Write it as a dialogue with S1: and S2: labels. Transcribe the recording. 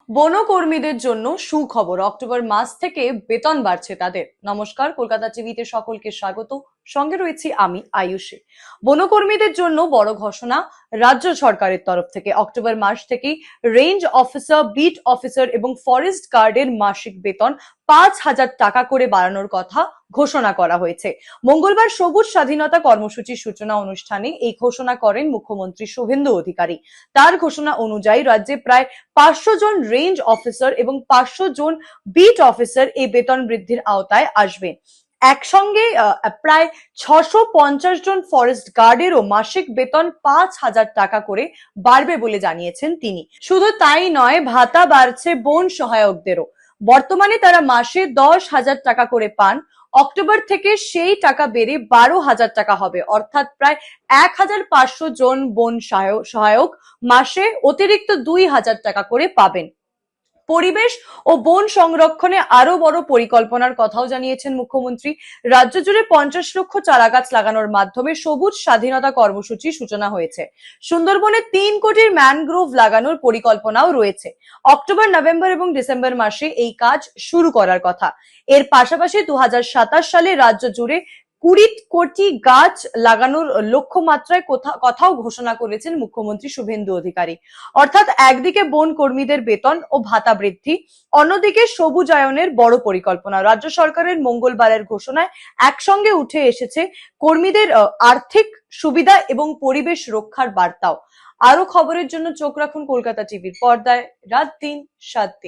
S1: বনকর্মীদের জন্য সুখবর, অক্টোবর মাস থেকে বেতন বাড়ছে তাদের। নমস্কার, কলকাতা টিভিতে সকলকে স্বাগত। সঙ্গে রয়েছি আমি আয়ুষী। বনকর্মীদের জন্য বড় ঘোষণা রাজ্য সরকারের তরফ থেকে। অক্টোবর মাস থেকেই রেঞ্জ অফিসার, বিট অফিসার এবং ফরেস্ট গার্ডের মাসিক বেতন 5,000 টাকা করে বাড়ানোর কথা ঘোষণা করা হয়েছে। মঙ্গলবার সবুজ স্বাধীনতা কর্মসূচির সূচনা অনুষ্ঠানে এই ঘোষণা করেন মুখ্যমন্ত্রী শুভেন্দু অধিকারী। তার ঘোষণা অনুযায়ী রাজ্যে প্রায় 500 জন রেঞ্জ অফিসার এবং 500 জন বিট অফিসার এই বেতন বৃদ্ধির আওতায় আসবেন। একসঙ্গে প্রায় 650 জন ফরেস্ট গার্ডেরও মাসিক বেতন 5,000 টাকা করে বাড়বে বলে জানিয়েছেন তিনি। শুধু তাই নয়, ভাতা বাড়ছে বন সহায়কদেরও। বর্তমানে তারা মাসে 10,000 টাকা করে পান। অক্টোবর থেকে সেই টাকা বেড়ে 12,000 টাকা হবে, অর্থাৎ প্রায় 1,500 জন বন সহায়ক মাসে অতিরিক্ত 2,000 টাকা করে পাবেন। পরিবেশ ও বন সংরক্ষণে আরো বড় পরিকল্পনার কথাও জানিয়েছেন মুখ্যমন্ত্রী। রাজ্য জুড়ে 50 লক্ষ চারা গাছ লাগানোর মাধ্যমে সবুজ স্বাধীনতা কর্মসূচির সূচনা হয়েছে। সুন্দরবনে 3 কোটির ম্যানগ্রোভ লাগানোর পরিকল্পনাও রয়েছে। অক্টোবর, নভেম্বর এবং ডিসেম্বর মাসে এই কাজ শুরু করার কথা। এর পাশাপাশি 2027 সালে রাজ্য জুড়ে 20 কোটি গাছ লাগানোর লক্ষ্যমাত্রায় কথাও ঘোষণা করেছেন মুখ্যমন্ত্রী শুভেন্দু অধিকারী। অর্থাৎ একদিকে বন কর্মীদের বেতন ও ভাতা বৃদ্ধি, অন্যদিকে সবুজায়নের বড় পরিকল্পনা। রাজ্য সরকারের মঙ্গলবারের ঘোষণায় একসঙ্গে উঠে এসেছে কর্মীদের আর্থিক সুবিধা এবং পরিবেশ রক্ষার বার্তাও। আরো খবরের জন্য চোখ রাখুন কলকাতা টিভির পর্দায়। রাত দিন 7 দিন।